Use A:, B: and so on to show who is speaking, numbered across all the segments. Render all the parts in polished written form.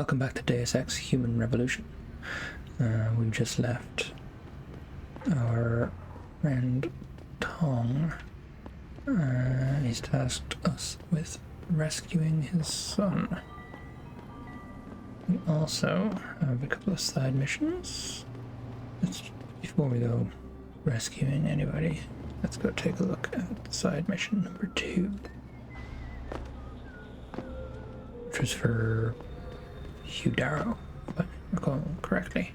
A: welcome back to Deus Ex Human Revolution. We've just left our friend Tong. He's tasked us with rescuing his son. We also have a couple of side missions. Before we go rescuing anybody, let's go take a look at side mission number 2. Which was for Hugh Darrow, if I recall correctly.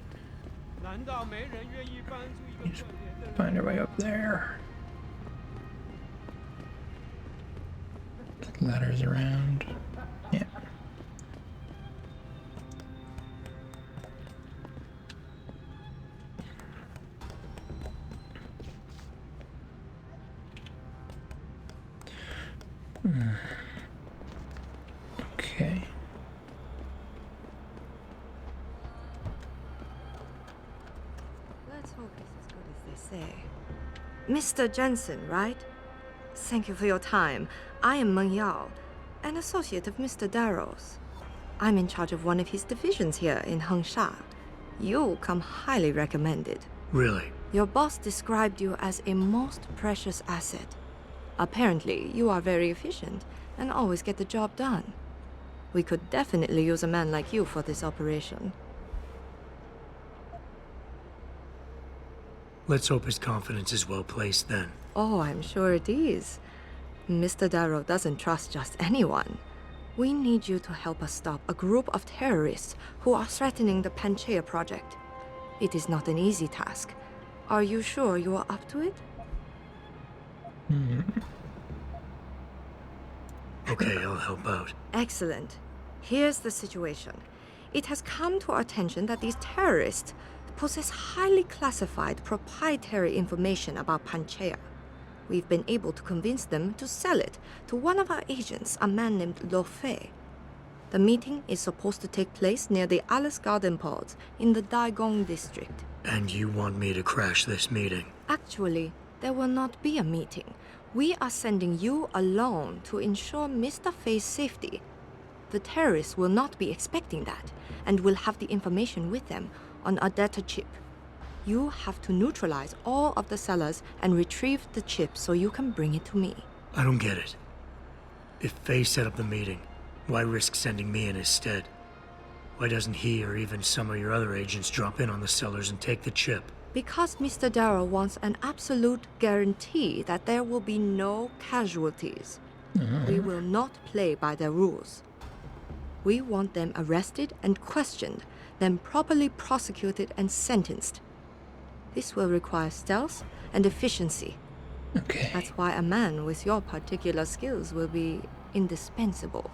A: Just find our way up there. Ladders around. Yeah. Okay.
B: Let's hope it's as good as they say. Mr. Jensen, right? Thank you for your time. I am Meng Yao, an associate of Mr. Darrow's. I'm in charge of one of his divisions here in Hengsha. You come highly recommended.
C: Really?
B: Your boss described you as a most precious asset. Apparently, you are very efficient and always get the job done. We could definitely use a man like you for this operation.
C: Let's hope his confidence is well placed then.
B: Oh, I'm sure it is. Mr. Darrow doesn't trust just anyone. We need you to help us stop a group of terrorists who are threatening the Panchaea project. It is not an easy task. Are you sure you are up to it?
C: Okay, I'll help out.
B: Excellent. Here's the situation. It has come to our attention that these terrorists possess highly classified proprietary information about Panchaea. We've been able to convince them to sell it to one of our agents, a man named Lo Fei. The meeting is supposed to take place near the Alice Garden pods in the Daigong district.
C: And you want me to crash this meeting?
B: Actually, there will not be a meeting. We are sending you alone to ensure Mr. Fei's safety. The terrorists will not be expecting that, and will have the information with them on a data chip. You have to neutralize all of the sellers and retrieve the chip so you can bring it to me.
C: I don't get it. If Faye set up the meeting, why risk sending me in his stead? Why doesn't he or even some of your other agents drop in on the sellers and take the chip?
B: Because Mr. Darrow wants an absolute guarantee that there will be no casualties. We will not play by their rules. We want them arrested and questioned, then properly prosecuted and sentenced. This will require stealth and efficiency.
A: Okay.
B: That's why a man with your particular skills will be indispensable.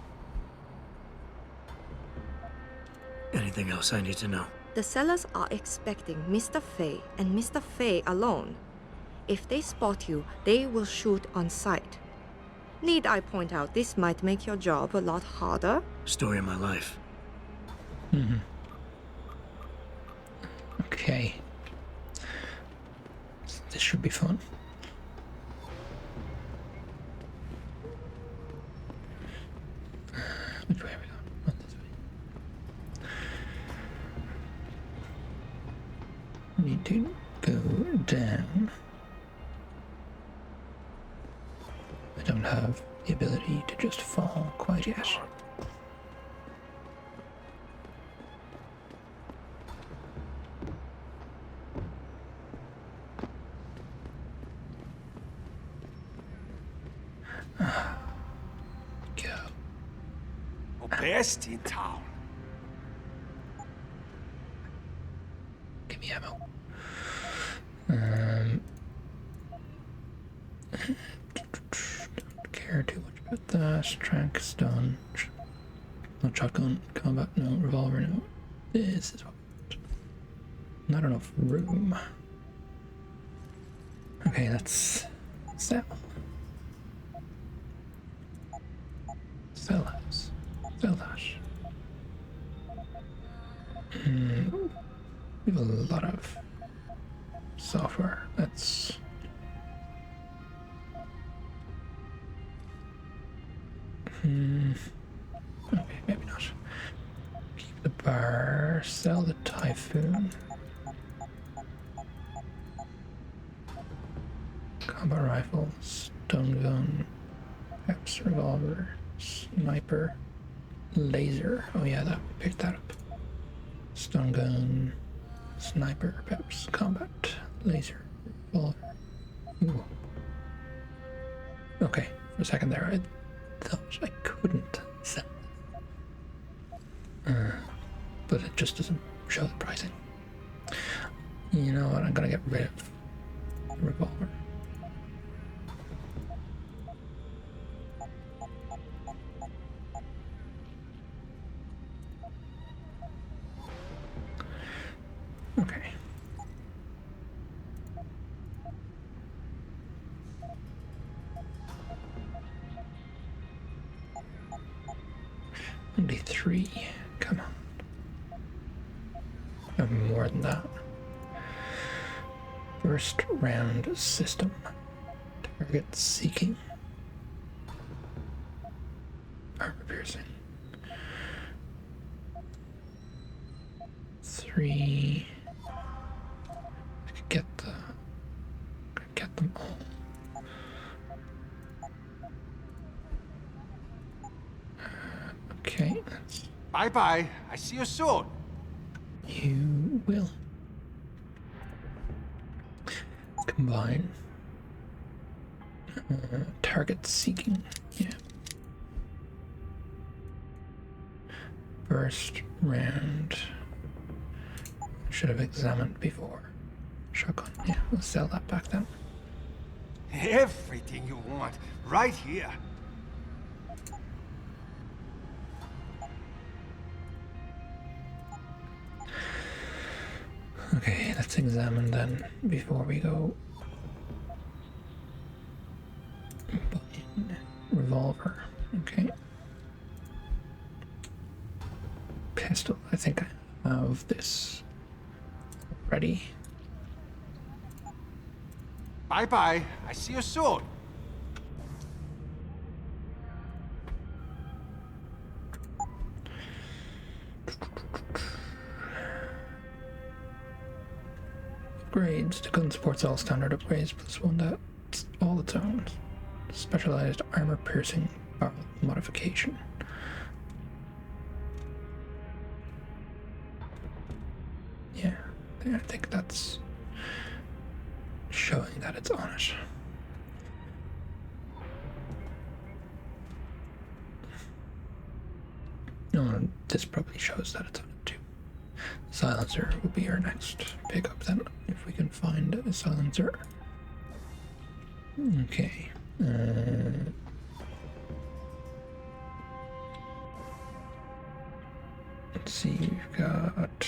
C: Anything else I need to know?
B: The sellers are expecting Mr. Fei and Mr. Fei alone. If they spot you, they will shoot on sight. Need I point out this might make your job a lot harder?
C: Story of my life.
A: Okay. This should be fun. Which way are we going? Not this way. We need to go down. I don't have the ability to just fall quite yet.
D: Best in town.
A: Give me ammo. Don't care too much about that. Trank's done. No shotgun, combat, no revolver, no. This is what we want. Not enough room. Okay, let's sell. Sell house. Sell that. We have a lot of software. Let's okay, maybe not. Keep the conspire, sell the Typhoon. Combat rifle, stun gun, Peps revolver, sniper, laser. Oh yeah, that we picked that up. Stun gun, sniper, Peps, combat, laser, revolver. Ooh. Okay, for a second there, I thought I couldn't sell. But it just doesn't show the pricing. You know what? I'm gonna get rid of the revolver. Okay. Only 3. Come on. More than that. First round system. Target seeking. Armor piercing. 3. I could get them all. Okay, that's.
D: Bye bye. I see you soon.
A: You will. Combine. Target seeking. Yeah. First round. Should have examined before. Shotgun. Yeah, we'll sell that back then.
D: Everything you want, right here.
A: Okay, let's examine then before we go. Revolver. Okay. Pistol. I think I have this ready.
D: Bye bye. I see you soon.
A: Upgrades. The gun supports all standard upgrades plus one that's all its own. Specialized armor piercing barrel modification. Yeah, I think that's showing that it's on it. No, this probably shows that it's on it too. Silencer will be our next pickup then, if we can find a silencer. Okay. Let's see, we've got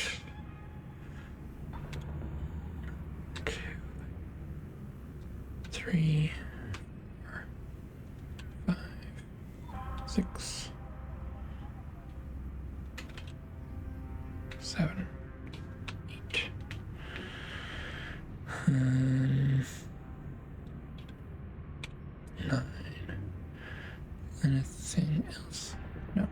A: 2, 3, 4, 5, 6, 7, 8. Anything else? No.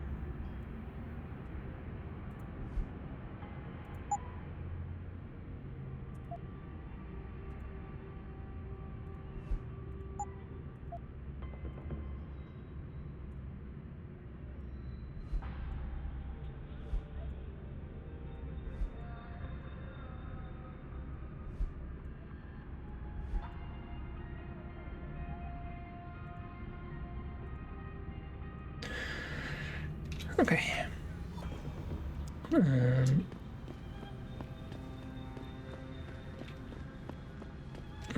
A: Okay.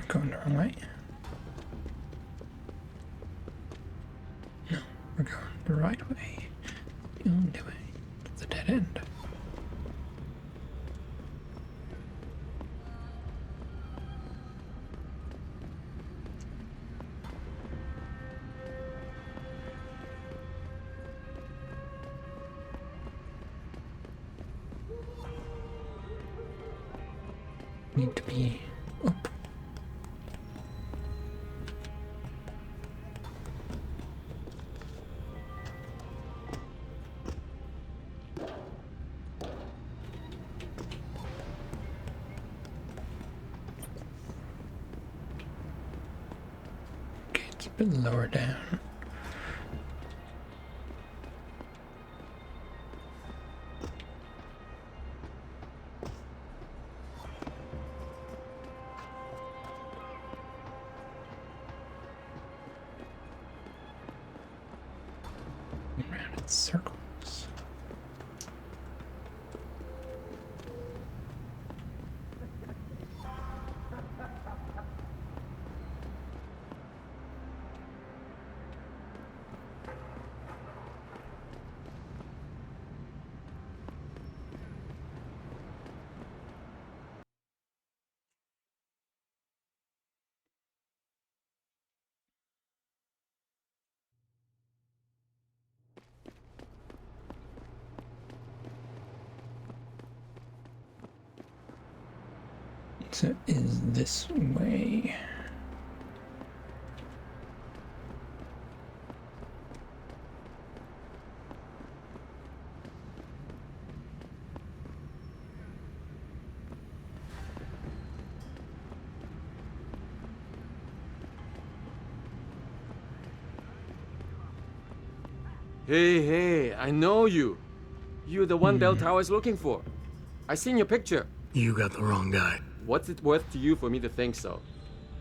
A: Going the wrong way. No, we're going the right way. The only way. It's a dead end. Need to be up. bit lower down. Around in circles. So is this way?
E: Hey, I know you. You're the one Bell Tower is looking for. I seen your picture.
C: You got the wrong guy.
E: What's it worth to you for me to think so?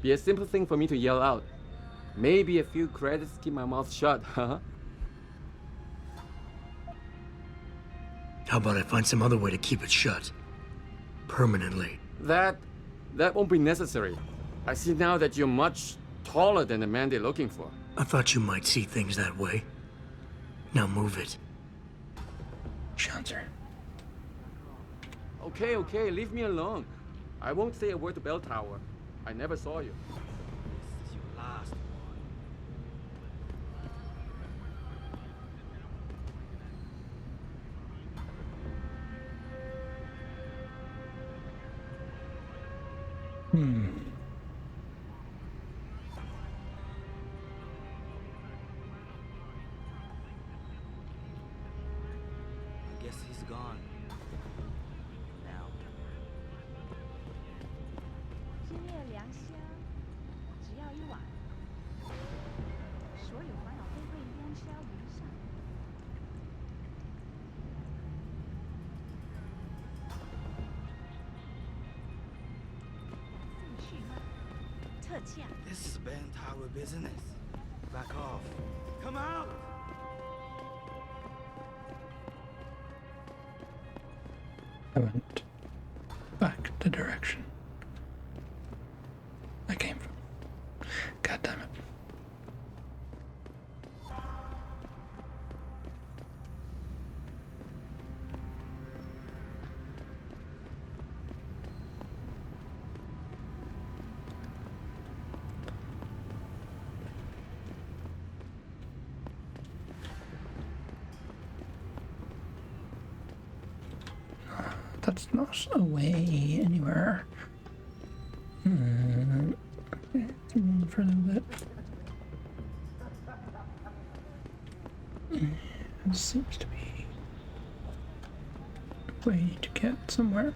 E: Be a simple thing for me to yell out. Maybe a few credits keep my mouth shut, huh?
C: How about I find some other way to keep it shut? Permanently.
E: That won't be necessary. I see now that you're much taller than the man they're looking for.
C: I thought you might see things that way. Now move it.
A: Shelter.
E: Okay, leave me alone. I won't say a word to Bell Tower. I never saw you.
D: This is your last one. I guess he's gone. Now.
F: 今夜良宵，只要一晚，所有烦恼都会烟消云散。兴趣吗？特价。
D: This is band tower business. Back off. Come out!
A: I went back the direction I came from. God damn it. That's not a way anywhere. For a little bit. It seems to be a way to get somewhere.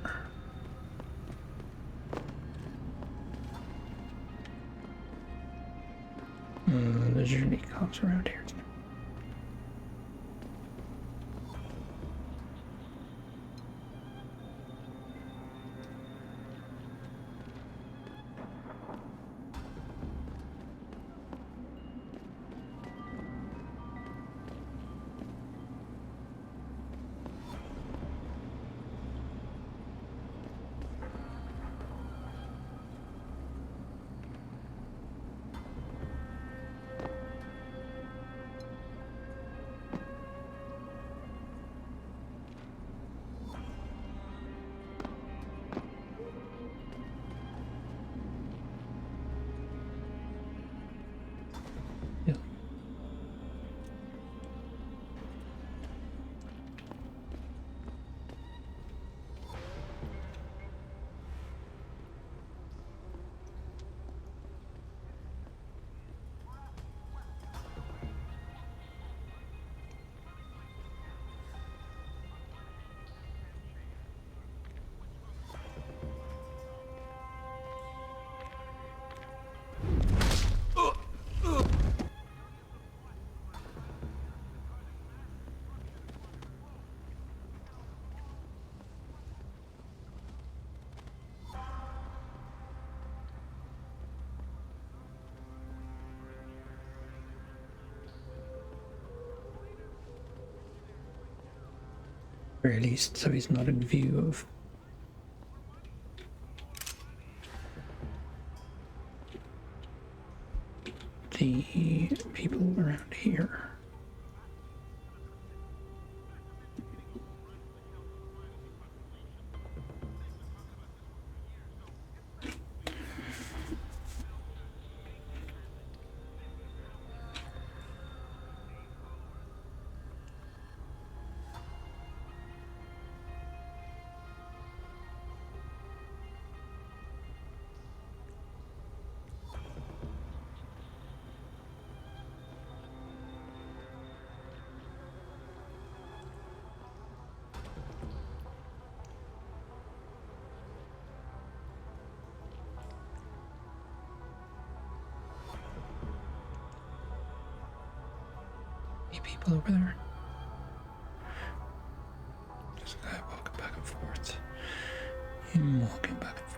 A: There's usually cops around here. very least, so he's not in view of the people around here. People over there. There's a guy walking back and forth. Him walking back and forth.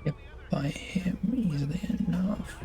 A: Yep, by him easily enough.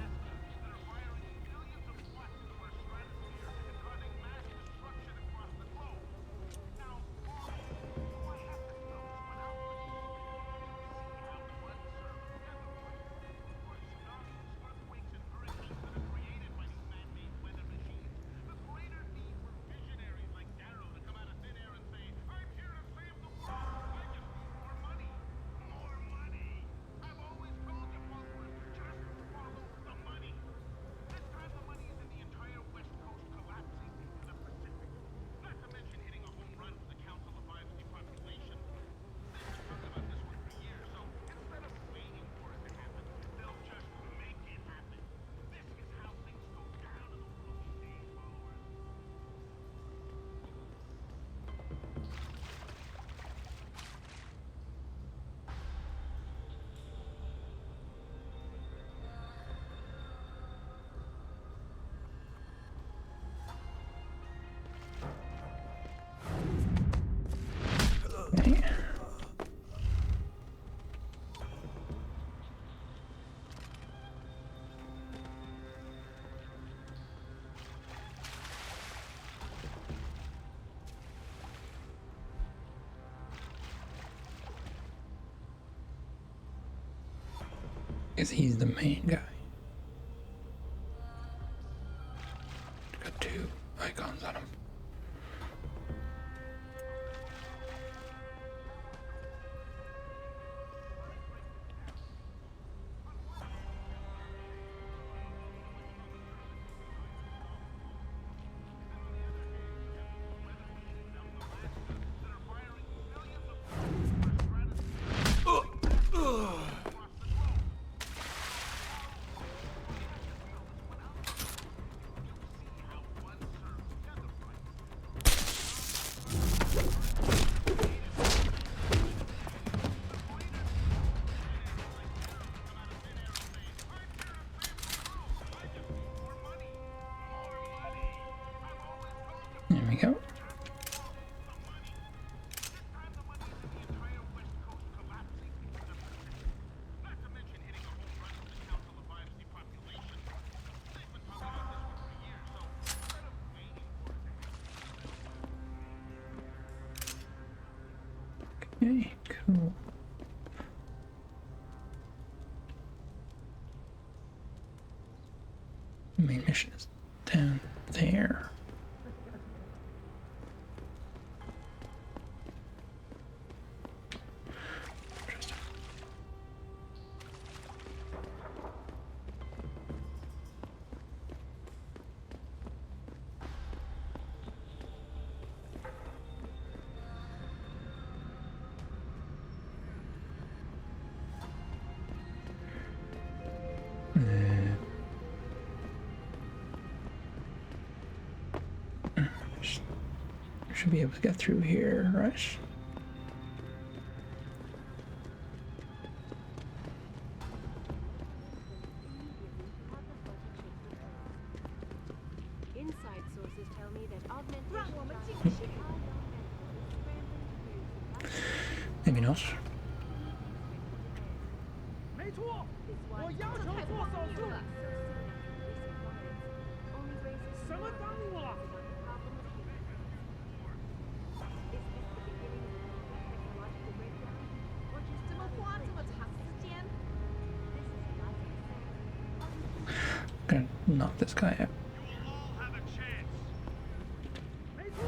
A: Okay. Guess he's the main guy. Got two icons on him. There we go. Okay, cool. Main mission is down there. Interesting. Should be able to get through here, right?
F: me that augmentations
A: Maybe not.
D: 没错，我要求做手术。什么耽误了？
A: Gonna knock this guy out.
D: 没错，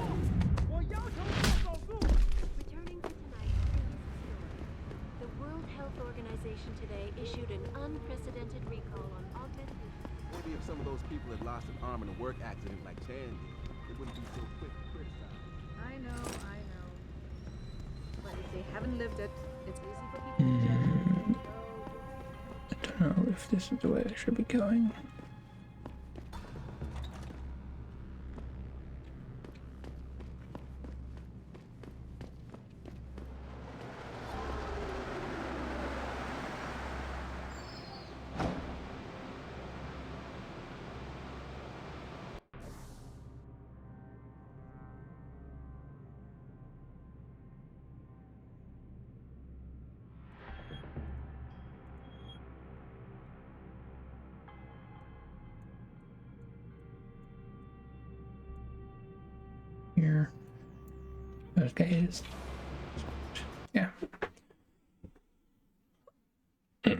D: 我要求做手术。
F: Returning to tonight's previous story, the World Health Organization today issued an unprecedented recall on augmentations.
G: Maybe if some of those people had lost an arm in a work accident like Chan did, they wouldn't be so quick to criticize.
H: I know. But if they haven't lived it, it's easy for people to judge.
A: I don't know if this is the way I should be going. Here. Those guys. Yeah.
H: 有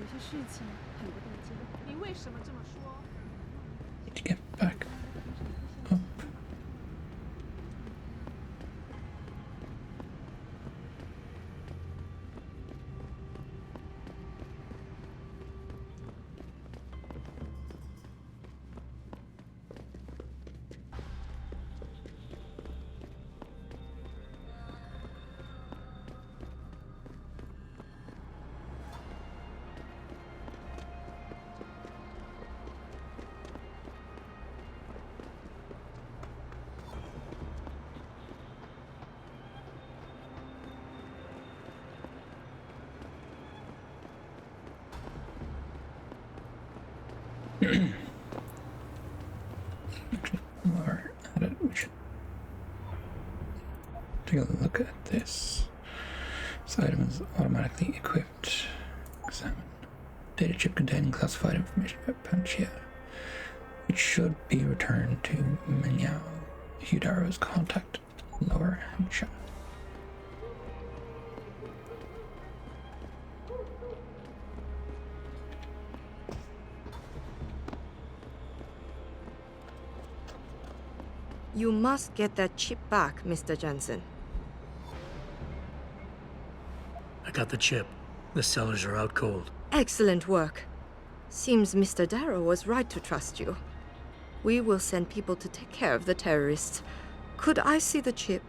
H: 些事情很不对劲。你为什么这么说？
A: Need to get back up. While at it, we should take a look at this. This item is automatically equipped. Examine. Data chip containing classified information about Panchea. It should be returned to Minyao, Hudaro's contact, Lower Hampshire.
B: You must get that chip back, Mr. Jensen.
C: I got the chip. The cellars are out cold.
B: Excellent work. Seems Mr. Darrow was right to trust you. We will send people to take care of the terrorists. Could I see the chip?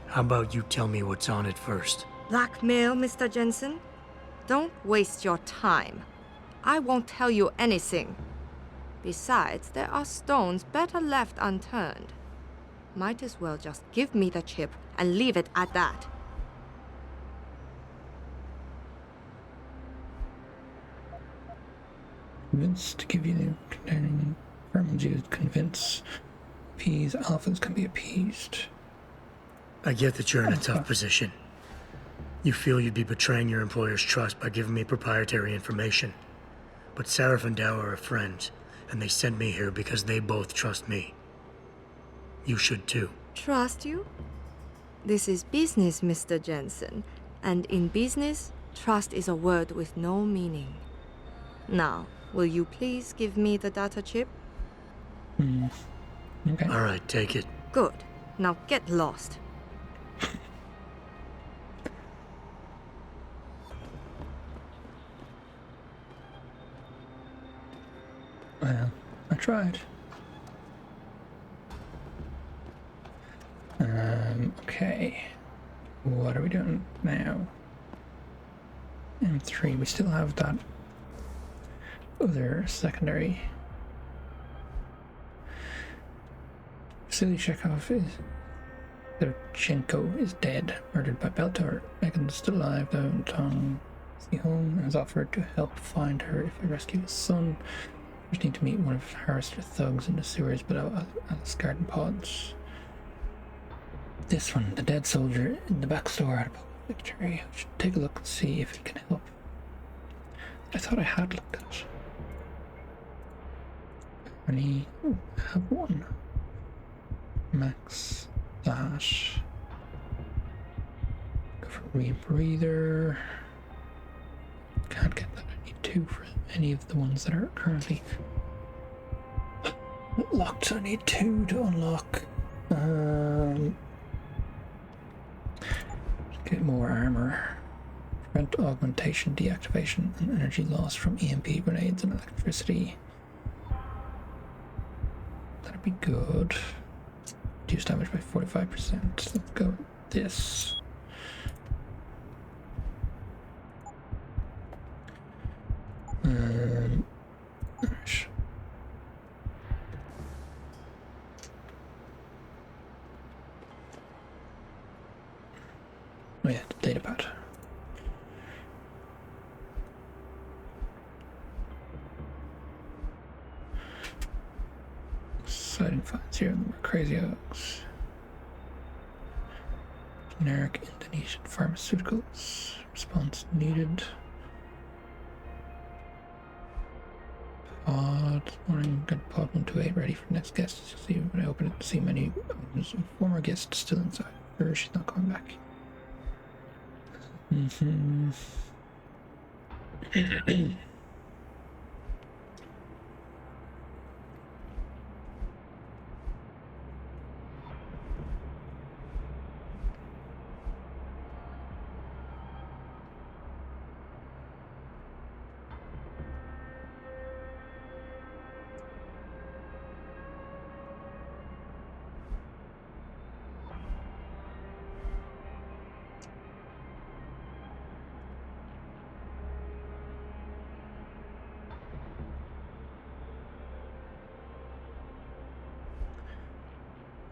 C: How about you tell me what's on it first?
B: Blackmail, Mr. Jensen? Don't waste your time. I won't tell you anything. Besides, there are stones better left unturned. Might as well just give me the chip and leave it at that.
A: Convince to give you the containing pheromones used. Convince. Appease. Alphas can be appeased.
C: I get that you're in a tough position. You feel you'd be betraying your employer's trust by giving me proprietary information. But Sarif and Dow are friends, and they sent me here because they both trust me. You should too.
B: Trust you? This is business, Mr. Jensen. And in business, trust is a word with no meaning. Now, will you please give me the data chip?
A: Okay.
C: All right, take it.
B: Good. Now get lost.
A: Well, I tried. Okay. What are we doing now? M3, we still have that other secondary Vasily Shevchenko is dead, murdered by bell tower. Megan's still alive though, and Tom is home and has offered to help find her if I rescue his son. I just need to meet one of Harvester thugs in the sewers below Alice Garden Pods. This one, the dead soldier in the back store at a public victory. I should take a look and see if it can help. I thought I had looked at it. I have one. Max that. Go for rebreather. Can't get that. I need 2 for any of the ones that are currently locked. I need 2 to unlock. Get more armor. Prevent augmentation, deactivation, and energy loss from EMP grenades and electricity. That'd be good. Reduce damage by 45%. Let's go with this. Oh yeah, the data pad. Exciting finds here in the crazy oaks. Generic Indonesian pharmaceuticals. Response needed. Pod. Morning. Got pod 128 ready for next guest. See when I open it, see many former guests still inside. Or she's not coming back.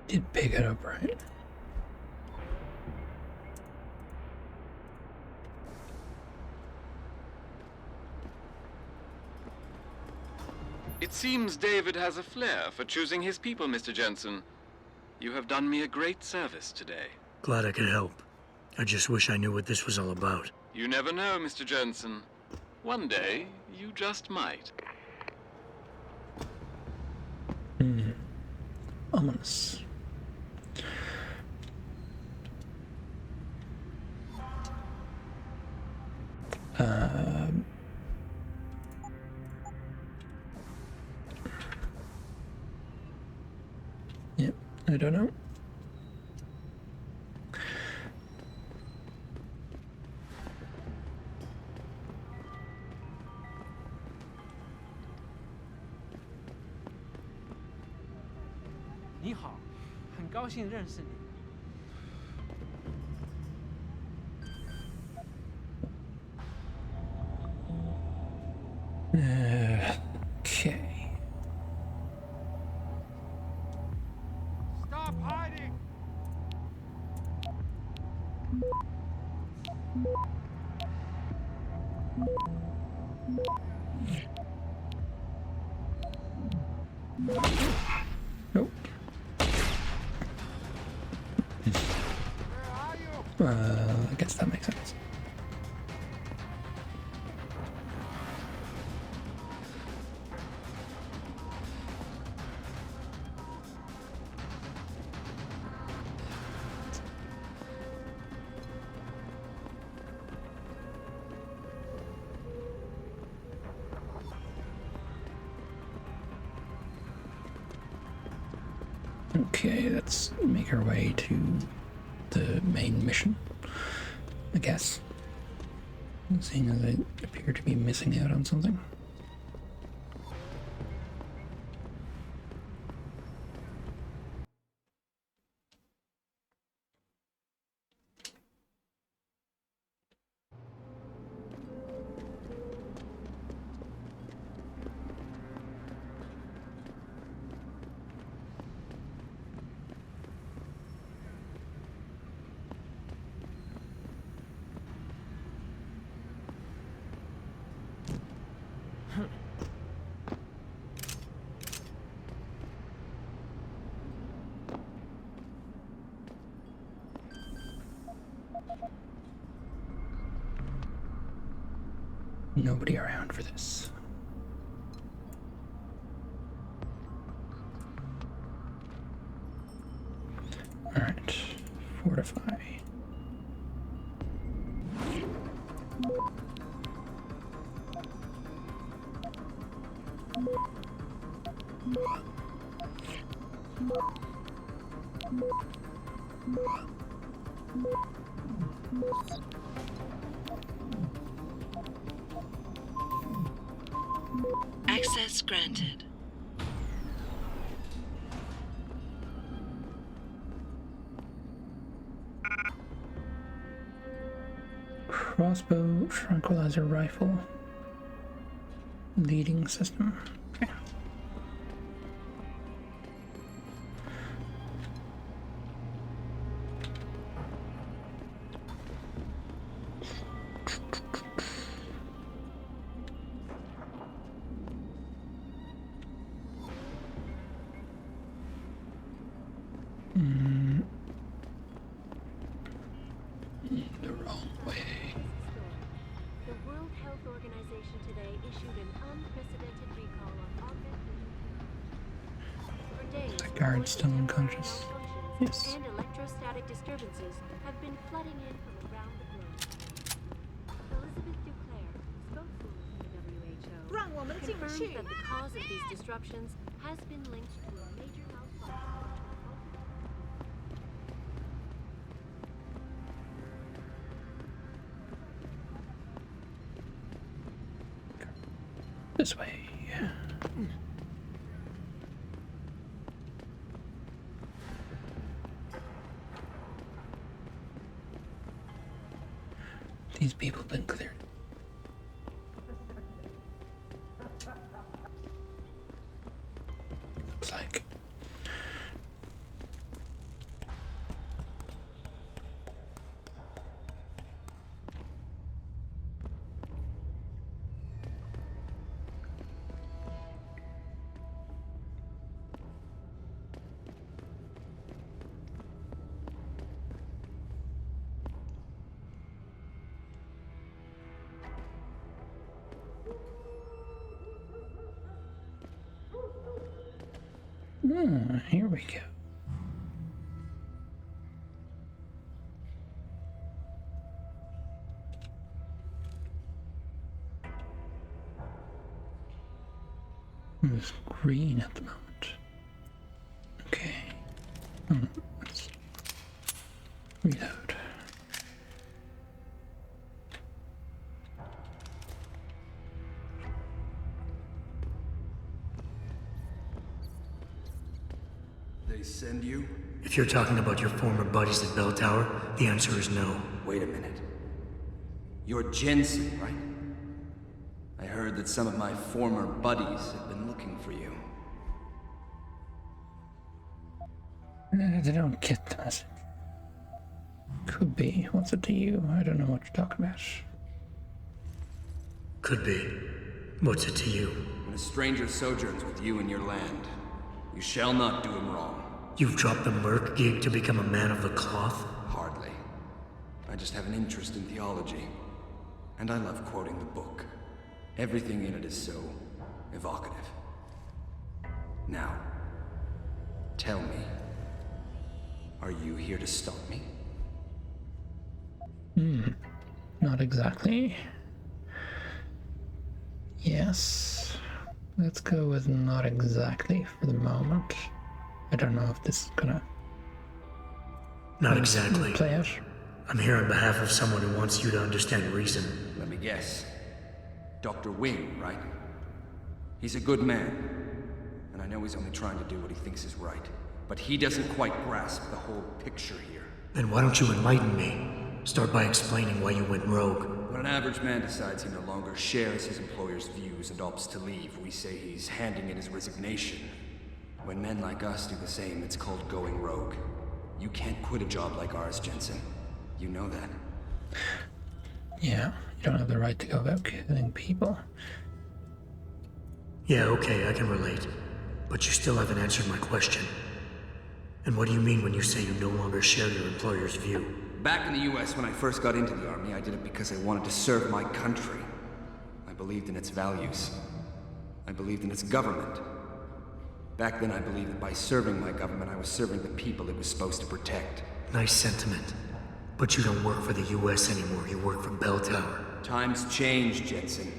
A: Did pick it up right.
I: It seems David has a flair for choosing his people, Mr. Jensen. You have done me a great service today.
C: Glad I could help. I just wish I knew what this was all about.
I: You never know, Mr. Jensen. One day, you just might.
A: Ominous. Yep, I don't know.
J: 你好，很高兴认识你。
A: Okay.
D: Stop hiding!
A: Nope. I guess that makes sense. Okay, let's make our way to the main mission, I guess. Seeing as I appear to be missing out on something. nobody around for this. Alright, fortify.
K: Access granted.
A: Crossbow, tranquilizer rifle, leading system. Okay. The wrong way.
F: The World Health Organization today issued an unprecedented recall on augmentations. For days,
A: The guard's still unconscious. Yes.
F: and electrostatic disturbances have been flooding in from around the globe. Elizabeth Duclair, spokeswoman for the WHO, confirmed that the cause of these disruptions has been linked to a major malfunction.
A: This way. These people have been cleared. Looks like. Here we go. It's green at the moment. Okay. Let's reload.
D: They send you?
C: If you're talking about your former buddies at Bell Tower, the answer is no.
D: Wait a minute. You're Jensen, right? I heard that some of my former buddies have been looking for you.
A: They don't get the message. Could be. What's it to you? I don't know what you're talking about.
C: Could be. What's it to you?
D: When a stranger sojourns with you in your land, you shall not do him wrong.
C: You've dropped the merc gig to become a man of the cloth?
D: Hardly. I just have an interest in theology. And I love quoting the book. Everything in it is so evocative. Now, tell me, are you here to stop me?
A: Not exactly. Yes. Let's go with not exactly for the moment. I don't know if this is gonna...
C: Not exactly.
A: Play out.
C: I'm here on behalf of someone who wants you to understand reason.
D: Let me guess. Dr. Wing, right? He's a good man. And I know he's only trying to do what he thinks is right. But he doesn't quite grasp the whole picture here.
C: Then why don't you enlighten me? Start by explaining why you went rogue.
D: When an average man decides he no longer shares his employer's views and opts to leave, we say he's handing in his resignation. When men like us do the same, it's called going rogue. You can't quit a job like ours, Jensen. You know that.
A: Yeah, you don't have the right to go about killing people.
C: Yeah, okay, I can relate. But you still haven't answered my question. And what do you mean when you say you no longer share your employer's view?
D: Back in the US, when I first got into the army, I did it because I wanted to serve my country. My believed in its values. I believed in its government. Back then I believed that by serving my government, I was serving the people it was supposed to protect.
C: Nice sentiment. But you don't work for the US anymore, you work for Bell Tower.
D: Times change, Jensen.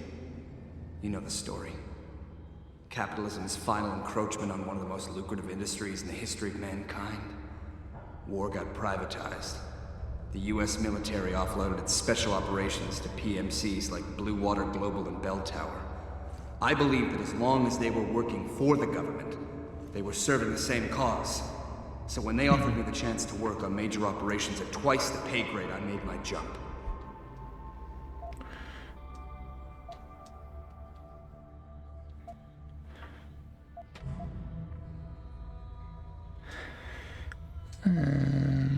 D: You know the story. Capitalism's final encroachment on one of the most lucrative industries in the history of mankind. War got privatized. The US military offloaded its special operations to PMCs like Blue Water Global and Bell Tower. I believed that as long as they were working for the government, they were serving the same cause. So when they offered me the chance to work on major operations at twice the pay grade, I made my jump.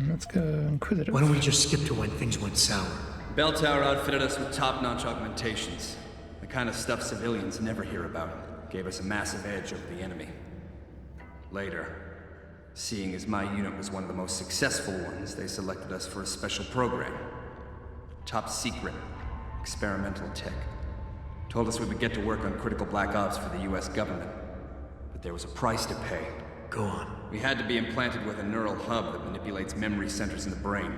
A: Let's go inquisitive.
C: Why don't we just skip to when things went sour?
D: Bell Tower outfitted us with top-notch augmentations. The kind of stuff civilians never hear about. Gave us a massive edge over the enemy. Later, seeing as my unit was one of the most successful ones, they selected us for a special program. Top secret, experimental tech. Told us we would get to work on critical black ops for the US government. But there was a price to pay.
C: Go on.
D: We had to be implanted with a neural hub that manipulates memory centers in the brain.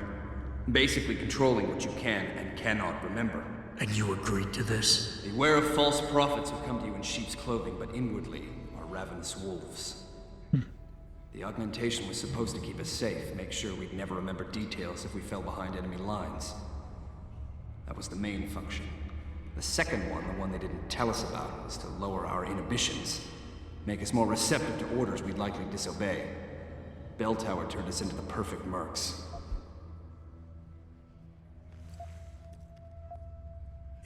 D: Basically controlling what you can and cannot remember.
C: And you agreed to this?
D: Beware of false prophets who come to you in sheep's clothing, but inwardly are ravenous wolves. The augmentation was supposed to keep us safe, make sure we'd never remember details if we fell behind enemy lines. That was the main function. The second one, the one they didn't tell us about, was to lower our inhibitions. Make us more receptive to orders we'd likely disobey. Bell Tower turned us into the perfect mercs.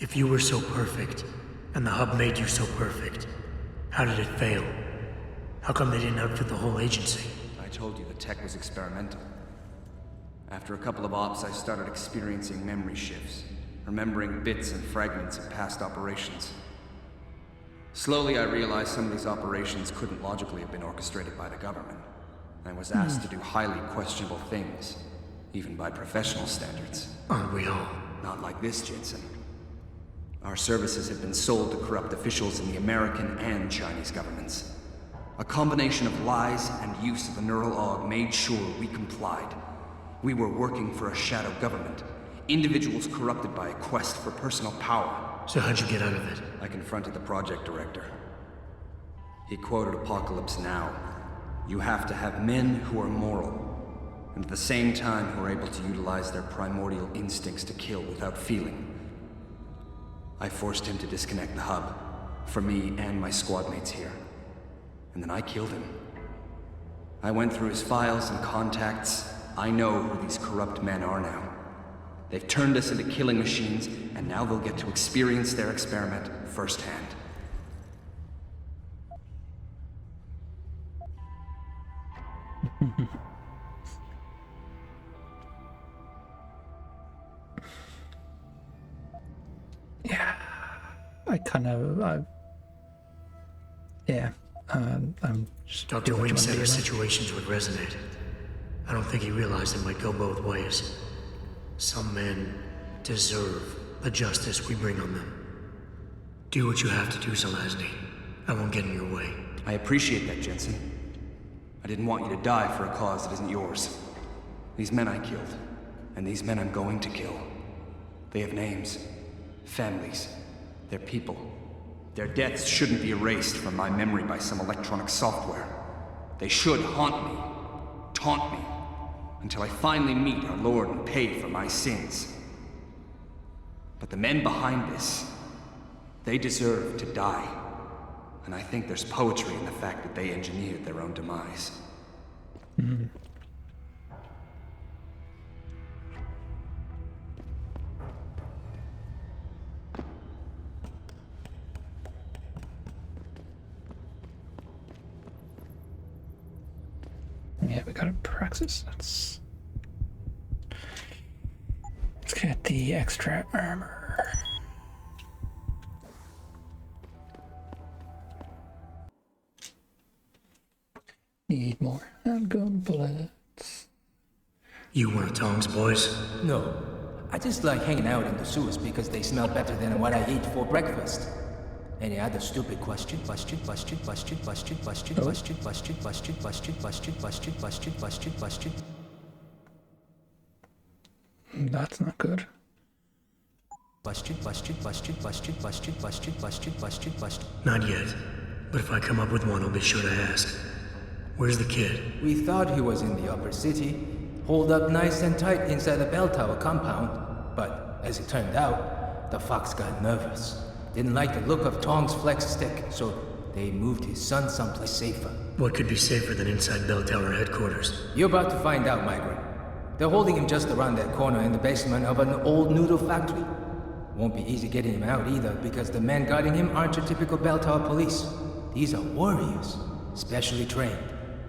C: If you were so perfect, and the hub made you so perfect, how did it fail? How come they didn't outfit the whole agency?
D: I told you the tech was experimental. After a couple of ops, I started experiencing memory shifts, remembering bits and fragments of past operations. Slowly, I realized some of these operations couldn't logically have been orchestrated by the government. I was asked to do highly questionable things, even by professional standards.
C: Aren't we all?
D: Not like this, Jensen. Our services have been sold to corrupt officials in the American and Chinese governments. A combination of lies and use of the neural aug made sure we complied. We were working for a shadow government. Individuals corrupted by a quest for personal power.
C: So how'd you get out of it?
D: I confronted the project director. He quoted Apocalypse Now. You have to have men who are moral, and at the same time who are able to utilize their primordial instincts to kill without feeling. I forced him to disconnect the hub, for me and my squad mates here. And then I killed him. I went through his files and contacts. I know who these corrupt men are now. They've turned us into killing machines, and now they'll get to experience their experiment firsthand.
A: Yeah, I'm just
C: Dr. Wing said our situations would resonate. I don't think he realized it might go both ways. Some men deserve the justice we bring on them. Do what you have to do, Zelazny. I won't get in your way.
D: I appreciate that, Jensen. I didn't want you to die for a cause that isn't yours. These men I killed, and these men I'm going to kill. They have names, families, they're people. Their deaths shouldn't be erased from my memory by some electronic software. They should haunt me, taunt me, until I finally meet our Lord and pay for my sins. But the men behind this, they deserve to die. And I think there's poetry in the fact that they engineered their own demise.
A: Mm-hmm. Yeah, we got a praxis. Let's get the extra armor. Need more handgun bullets.
C: You want tongs, boys?
L: No, I just like hanging out in the sewers because they smell better than what I ate for breakfast. Any other stupid question?
A: That's not good.
C: Not yet. But if I come up with one, I'll be sure to ask. Where's the kid?
L: We thought he was in the upper city, holed up nice and tight inside the bell tower compound. But as it turned out, the fox got nervous. Didn't like the look of Tong's flex stick, so they moved his son someplace safer.
C: What could be safer than inside bell tower headquarters?
L: You're about to find out, Migrant. They're holding him just around that corner in the basement of an old noodle factory. Won't be easy getting him out either, because the men guarding him aren't your typical bell tower police. These are warriors, specially trained,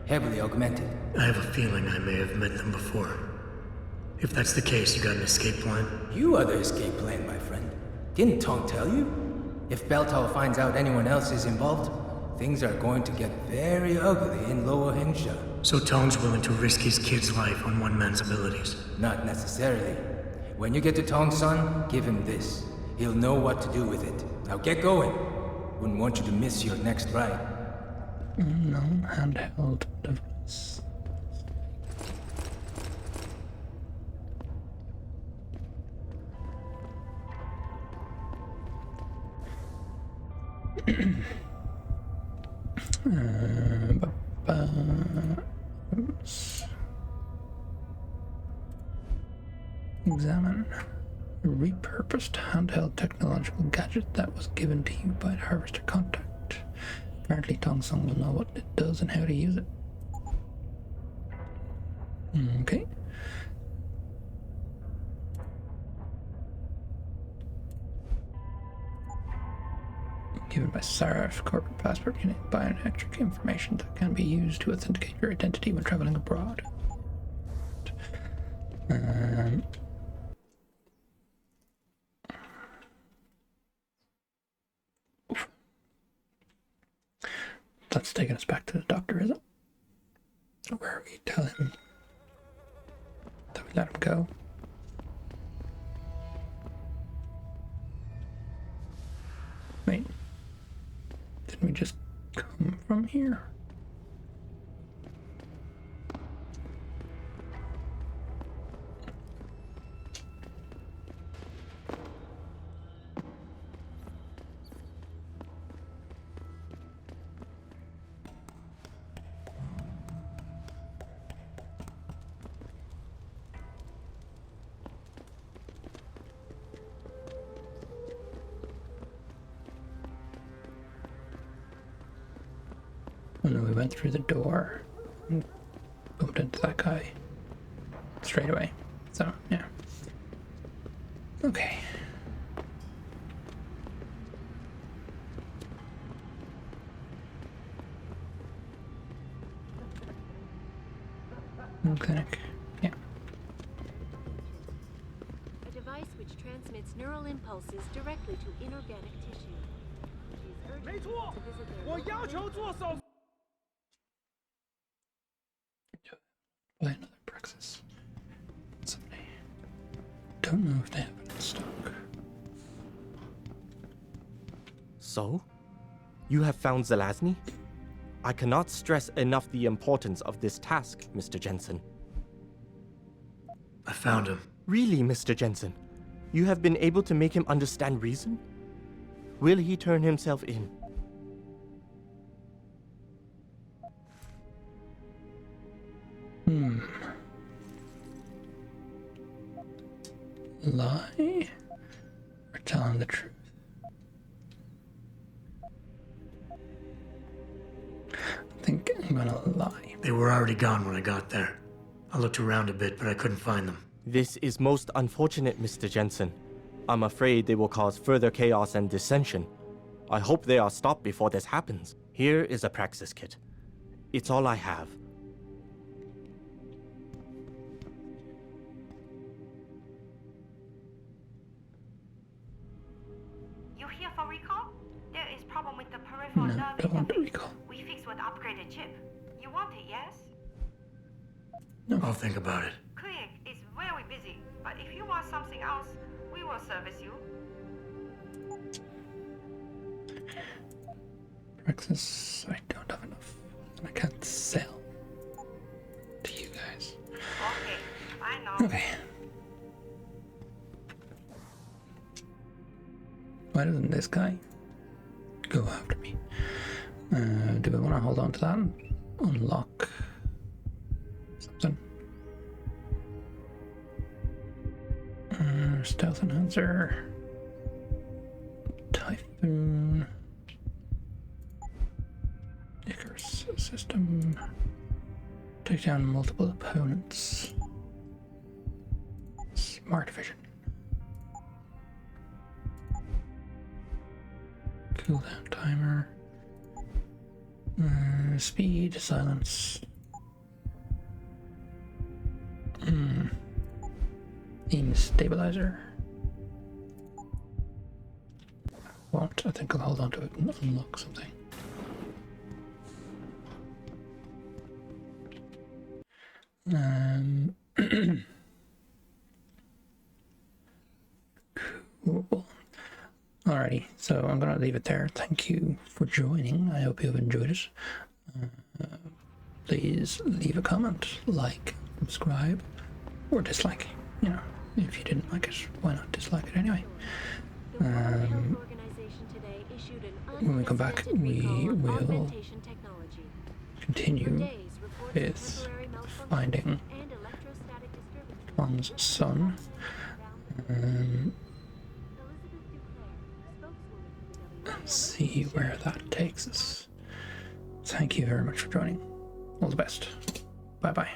L: heavily augmented.
C: I have a feeling I may have met them before. If that's the case, you got an escape plan?
L: You are the escape plan, my friend. Didn't Tong tell you? If Bell Tower finds out anyone else is involved, things are going to get very ugly in Lower Hingsha.
C: So Tong's willing to risk his kid's life on one man's abilities?
L: Not necessarily. When you get to Tong's son, give him this. He'll know what to do with it. Now get going. Wouldn't want you to miss your next ride.
A: No handheld device. Oops. Examine a repurposed handheld technological gadget that was given to you by the Harvester Contact. Apparently Tongsong will know what it does and how to use it. Okay. Given by Sarif, corporate passport containing biometric information that can be used to authenticate your identity when traveling abroad. That's taking us back to the doctor, is it? Where we tell him that we let him go. Wait. Didn't we just come from here? Oh no, we went through the door and bumped into that guy straight away. So, yeah. Okay. Clinic. Yeah.
F: A device which transmits neural impulses directly to inorganic tissue. She's urging people to visit their
A: Buy another Praxis. Somebody. Don't know if they have it in stock.
M: So? You have found Zelazny? I cannot stress enough the importance of this task, Mr. Jensen.
C: I found him.
M: Really, Mr. Jensen? You have been able to make him understand reason? Will he turn himself in?
A: Lie? Or tell him the truth? I think I'm gonna lie.
C: They were already gone when I got there. I looked around a bit, but I couldn't find them.
M: This is most unfortunate, Mr. Jensen. I'm afraid they will cause further chaos and dissension. I hope they are stopped before this happens. Here is a praxis kit. It's all I have.
N: You here for recall? There is problem with the peripheral nerve interface. We fixed with upgraded chip. You want it, yes?
C: No. I'll think about it.
N: Quick, it's very busy. But if you want something else, we will service you.
A: Praxis, I don't have enough. And I can't sell to you guys.
N: Okay, I know.
A: Okay. Why doesn't this guy go after me? Do I want to hold on to that and unlock something? Stealth enhancer, typhoon, Icarus system, take down multiple opponents, smart vision, cooldown timer, speed, silence, aim stabilizer. Won't. I think I'll hold on to it and unlock something. Cool. Alrighty, so I'm gonna leave it there. Thank you for joining. I hope you've enjoyed it. Please leave a comment, like, subscribe, or dislike. You know, if you didn't like it, why not dislike it anyway? When we come back, we will continue with finding Tong's son. And see where that takes us. Thank you very much for joining. All the best. Bye bye.